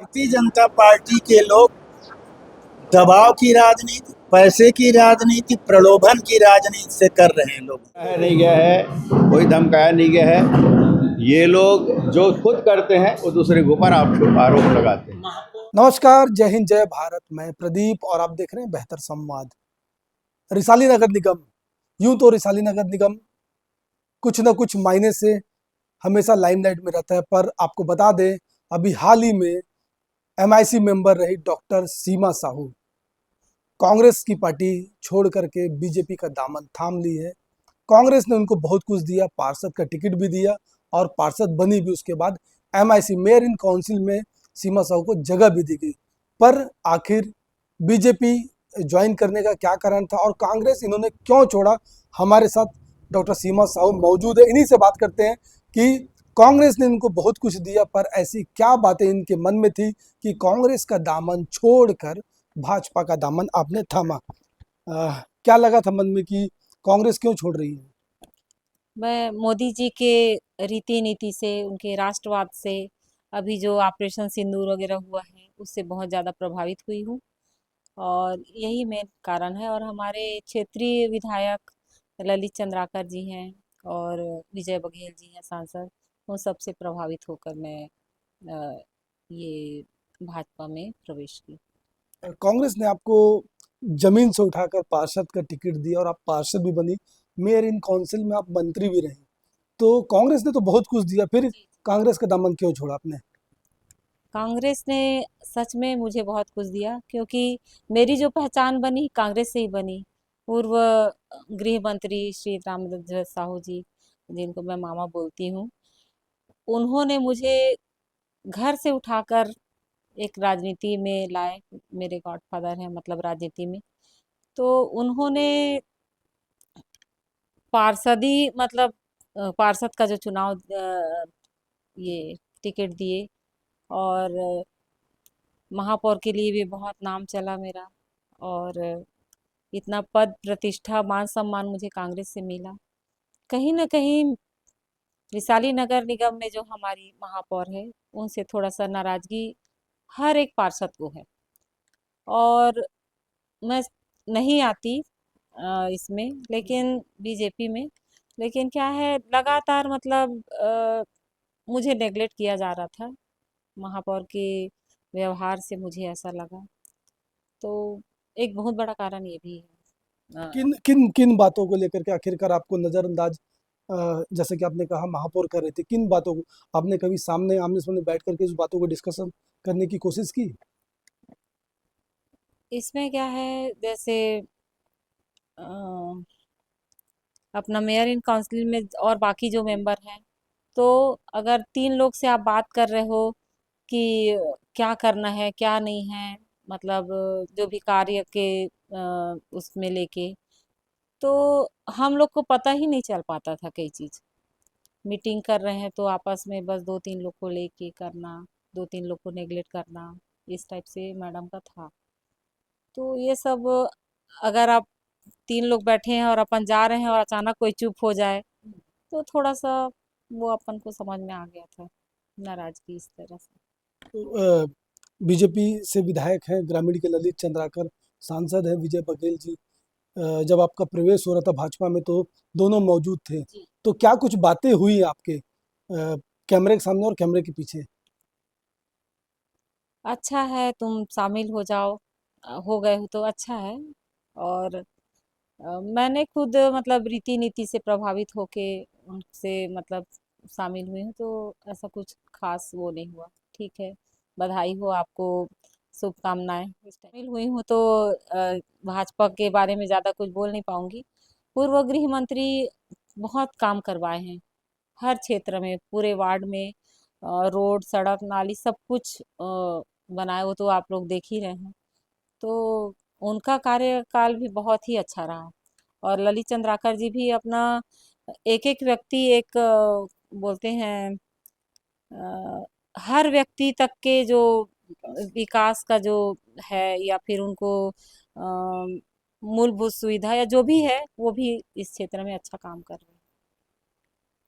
Bharatiya Janata party के लोग दबाव की राजनीति, पैसे की राजनीति, प्रलोभन की राजनीति से कर रहे हैं लोग। है नहीं गया है, कोई धमकाया नहीं गया है। ये लोग जो खुद करते हैं वो दूसरे के ऊपर आरोप लगाते हैं। नमस्कार, जय हिंद, जय भारत। मैं प्रदीप और आप देख रहे हैं बेहतर संवाद। रिसाली नगर निगम, यूं तो रिसाली नगर निगम कुछ न कुछ मायने से हमेशा लाइमलाइट में रहता है, पर आपको बता दें अभी हाल ही में एमआईसी मेंबर रही डॉक्टर सीमा साहू कांग्रेस की पार्टी छोड़ करके बीजेपी का दामन थाम ली है। कांग्रेस ने उनको बहुत कुछ दिया, पार्षद का टिकट भी दिया और पार्षद बनी भी। उसके बाद एमआईसी मेयर इन काउंसिल में सीमा साहू को जगह भी दी गई। पर आखिर बीजेपी ज्वाइन करने का क्या कारण था और कांग्रेस इन्होंने क्यों छोड़ा? हमारे साथ डॉक्टर सीमा साहू मौजूद है। इन्हीं से बात करते हैं कि कांग्रेस ने इनको बहुत कुछ दिया, पर ऐसी क्या बातें इनके मन में थी कि कांग्रेस का दामन छोड़कर भाजपा का दामन आपने थामा। क्या लगा था मन में कि कांग्रेस क्यों छोड़ रही है? मैं मोदी जी के रीति नीति से, उनके राष्ट्रवाद से, अभी जो ऑपरेशन सिंदूर वगैरह हुआ है उससे बहुत ज़्यादा प्रभावित हुई हूँ और यही मेन कारण है। और हमारे क्षेत्रीय विधायक ललित चंद्राकर जी हैं और विजय बघेल जी हैं सांसद, उन सबसे प्रभावित होकर मैं ये भाजपा में प्रवेश की। कांग्रेस ने आपको जमीन से उठाकर पार्षद का टिकट दिया और आप पार्षद भी बनी, मेयर इन काउंसिल में आप मंत्री भी रही। तो कांग्रेस ने तो बहुत कुछ दिया, फिर कांग्रेस का दामन क्यों छोड़ा आपने? कांग्रेस ने सच में मुझे बहुत कुछ दिया, क्योंकि मेरी जो पहचान बनी कांग्रेस से ही बनी। पूर्व गृह मंत्री श्री रामध्वज साहू जी, जिनको मैं मामा बोलती हूँ, उन्होंने मुझे घर से उठाकर एक राजनीति में लाए। मेरे गॉडफादर हैं, मतलब राजनीति में। तो उन्होंने पार्षदी, मतलब पार्षद का जो चुनाव, ये टिकट दिए और महापौर के लिए भी बहुत नाम चला मेरा। और इतना पद प्रतिष्ठा मान सम्मान मुझे कांग्रेस से मिला। कहीं ना कहीं रिसाली नगर निगम में जो हमारी महापौर है, उनसे थोड़ा सा नाराजगी हर एक पार्षद को है। और मैं नहीं आती इसमें, लेकिन बीजेपी में, लेकिन क्या है, लगातार मतलब मुझे नेगलेक्ट किया जा रहा था। महापौर के व्यवहार से मुझे ऐसा लगा। तो एक बहुत बड़ा कारण ये भी है। किन किन किन बातों को लेकर के आखिरकार आपको नजरअंदाज, जैसे कि आपने कहा महापौर कर रहे थे, किन बातों को आपने कभी सामने आमने सामने बैठ करके उस बातों को डिस्कशन करने की कोशिश की? इसमें क्या है, जैसे अ, अपना मेयर इन काउंसिल में और बाकी जो मेंबर हैं, तो अगर 3 लोग से आप बात कर रहे हो कि क्या करना है क्या नहीं है, मतलब जो भी कार्य के उसमें लेके, तो हम लोग को पता ही नहीं चल पाता था कई चीज़। मीटिंग कर रहे हैं तो आपस में बस 2-3 लोग को लेके करना, 2-3 लोग को नेगलेक्ट करना, इस टाइप से मैडम का था। तो ये सब, अगर आप 3 लोग बैठे हैं और अपन जा रहे हैं और अचानक कोई चुप हो जाए, तो थोड़ा सा वो अपन को समझ में आ गया था, नाराजगी इस तरह से। तो बीजेपी से विधायक हैं ग्रामीण के ललित चंद्राकर, सांसद हैं विजय बघेल जी। जब आपका प्रवेश हो रहा था भाजपा में तो दोनों मौजूद थे। जी। तो क्या कुछ बातें हुई आपके कैमरे के सामने और कैमरे के पीछे? अच्छा है तुम शामिल हो जाओ, हो गए हो तो अच्छा है। और मैंने खुद मतलब रीति नीति से प्रभावित होके उनसे मतलब शामिल हुई हूँ, तो ऐसा कुछ खास वो नहीं हुआ। ठीक है, बधाई हो आपको, शुभकामनाएं। शामिल हुई हूँ तो भाजपा के बारे में ज़्यादा कुछ बोल नहीं पाऊंगी। पूर्व गृह मंत्री बहुत काम करवाए हैं, हर क्षेत्र में, पूरे वार्ड में। रोड, सड़क, नाली, सब कुछ बनाए, वो तो आप लोग देख ही रहे हैं। तो उनका कार्यकाल भी बहुत ही अच्छा रहा। और ललित चंद्राकर जी भी अपना एक एक व्यक्ति, एक बोलते हैं हर व्यक्ति तक के जो विकास का जो है, या फिर उनको मूलभूत सुविधा या जो भी है, वो भी इस क्षेत्र में अच्छा काम कर रहे हैं।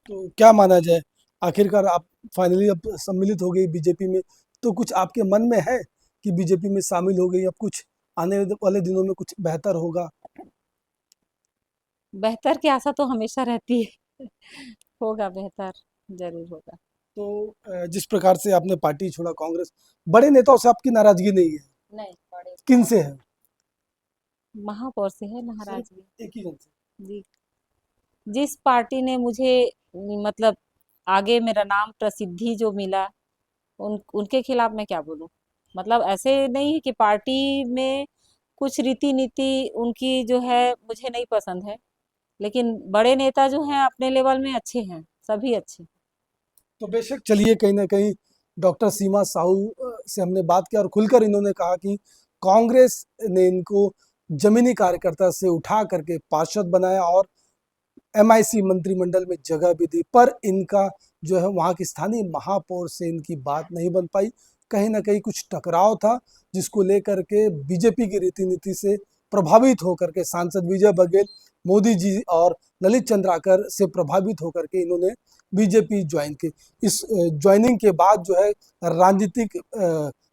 तो क्या माना जाए, आखिरकार आप फाइनली अब सम्मिलित हो गई बीजेपी में, तो कुछ आपके मन में है कि बीजेपी में शामिल हो गई, अब कुछ आने वाले दिनों में कुछ बेहतर होगा? बेहतर की आशा तो हमेशा रहती है। होगा बेहतर, जरूर होगा। तो जिस प्रकार से आपने पार्टी छोड़ा कांग्रेस, बड़े नेताओं से आपकी नाराजगी नहीं है? नहीं, बड़े किन से है? महापौर से है नाराजगी। एक ही जन से? जी, जिस पार्टी ने मुझे मतलब आगे मेरा नाम प्रसिद्धि जो मिला, उनके खिलाफ मैं क्या बोलूं। मतलब ऐसे नहीं है कि पार्टी में कुछ रीति नीति उनकी जो है मुझे नहीं पसंद है, लेकिन बड़े नेता जो हैं अपने लेवल में अच्छे हैं, सभी अच्छे। तो बेशक, चलिए, कहीं ना कहीं डॉक्टर सीमा साहू से हमने बात की और खुलकर इन्होंने कहा कि कांग्रेस ने इनको जमीनी कार्यकर्ता से उठा करके पार्षद बनाया और एमआईसी मंत्रिमंडल में जगह भी दी, पर इनका जो है वहाँ की स्थानीय महापौर से इनकी बात नहीं बन पाई। कहीं ना कहीं कुछ टकराव था, जिसको लेकर के बीजेपी की रीति नीति से प्रभावित होकर के सांसद विजय बघेल, मोदी जी और ललित चंद्राकर से प्रभावित होकर के इन्होंने बीजेपी ज्वाइन की। इस ज्वाइनिंग के बाद जो है राजनीतिक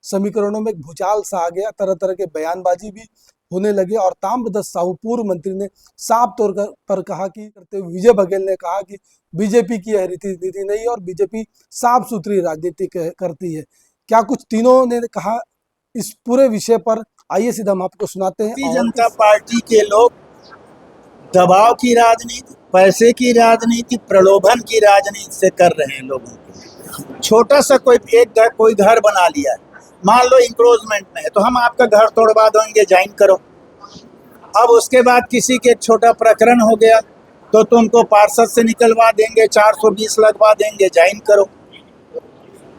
समीकरणों में एक भूचाल सा आ गया, तरह तरह के बयानबाजी भी होने लगे और ताम्रध्वज साहू पूर्व मंत्री ने साफ तौर पर कहा कि करते हुए विजय बघेल ने कहा कि बीजेपी की यह रीति नीति नहीं है और बीजेपी साफ सुथरी राजनीति करती है। क्या कुछ तीनों ने कहा इस पूरे विषय पर? आइए सीधा हम आपको सुनाते हैं। भारतीय जनता पार्टी के लोग दबाव की राजनीति, पैसे की राजनीति, प्रलोभन की राजनीति से कर रहे हैं लोगों को। छोटा सा कोई घर बना लिया है, मान लो इंक्रोचमेंट में है, तो हम आपका घर तोड़वा देंगे, ज्वाइन करो। अब उसके बाद किसी के एक छोटा प्रकरण हो गया तो तुमको पार्षद से निकलवा देंगे, 420 लगवा देंगे, ज्वाइन करो।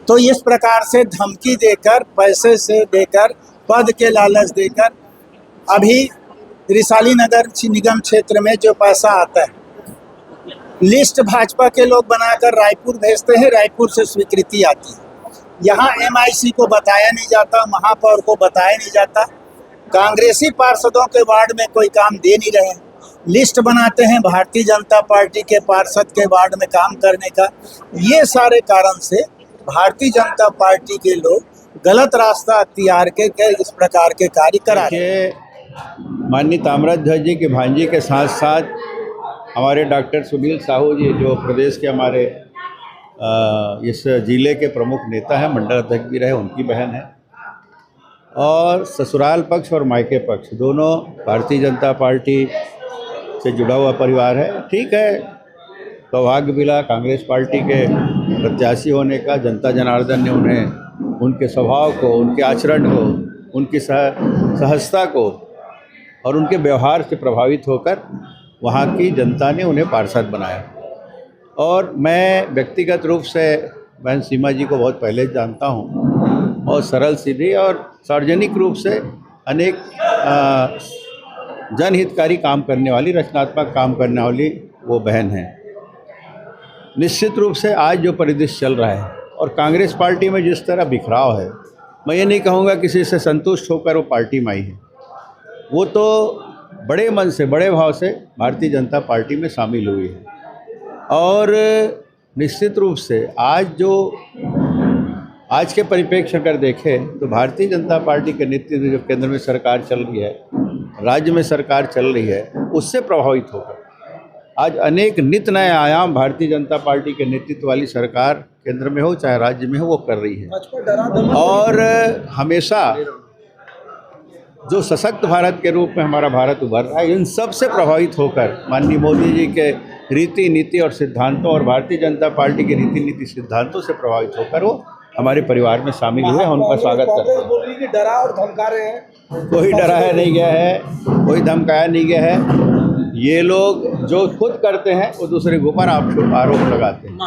तो इस प्रकार से धमकी देकर, पैसे से देकर, पद के लालच देकर, अभी रिसाली नगर निगम क्षेत्र में जो पैसा आता है, लिस्ट भाजपा के लोग बनाकर रायपुर भेजते हैं, रायपुर से स्वीकृति आती है। यहाँ एमआईसी को बताया नहीं जाता, महापौर को बताया नहीं जाता, कांग्रेसी पार्षदों के वार्ड में कोई काम दे नहीं रहे, लिस्ट बनाते हैं भारतीय जनता पार्टी के पार्षद के वार्ड में काम करने का। ये सारे कारण से भारतीय जनता पार्टी के लोग गलत रास्ता अख्तियार के इस प्रकार के कार्य करा रहे हैं। माननीय ताम्रध्वज जी के भांजी के साथ साथ हमारे डॉक्टर सुनील साहू जी, जो प्रदेश के हमारे इस जिले के प्रमुख नेता हैं, मंडल अध्यक्ष भी रहे, उनकी बहन है, और ससुराल पक्ष और मायके पक्ष दोनों भारतीय जनता पार्टी से जुड़ा हुआ परिवार है। ठीक है, सौभाग्य मिला कांग्रेस पार्टी के प्रत्याशी होने का। जनता जनार्दन ने उन्हें उनके स्वभाव को, उनके आचरण को, उनकी सहजता को और उनके व्यवहार से प्रभावित होकर वहाँ की जनता ने उन्हें पार्षद बनाया। और मैं व्यक्तिगत रूप से बहन सीमा जी को बहुत पहले जानता हूँ और सरल सीधी और सार्वजनिक रूप से अनेक जनहितकारी काम करने वाली, रचनात्मक काम करने वाली वो बहन हैं। निश्चित रूप से आज जो परिदृश्य चल रहा है और कांग्रेस पार्टी में जिस तरह बिखराव है, मैं ये नहीं कहूँगा किसी से संतुष्ट होकर वो पार्टी में आई है। वो तो बड़े मन से, बड़े भाव से भारतीय जनता पार्टी में शामिल हुई है। और निश्चित रूप से आज के परिप्रेक्ष्य अगर देखें तो भारतीय जनता पार्टी के नेतृत्व जो केंद्र में सरकार चल रही है, राज्य में सरकार चल रही है, उससे प्रभावित होकर आज अनेक नित नए आयाम भारतीय जनता पार्टी के नेतृत्व वाली सरकार केंद्र में हो चाहे राज्य में हो वो कर रही है। और हमेशा जो सशक्त भारत के रूप में हमारा भारत उभर रहा है, इन सब से प्रभावित होकर माननीय मोदी जी के रीति नीति और सिद्धांतों और भारतीय जनता पार्टी के रीति नीति सिद्धांतों से प्रभावित होकर वो हमारे परिवार में शामिल हुए। हम उनका स्वागत करते हैं। बोल रही कि डरा और धमका रहे हैं। कोई डराया नहीं गया है, कोई धमकाया नहीं गया है। ये लोग जो खुद करते हैं वो दूसरे के ऊपर आरोप लगाते हैं।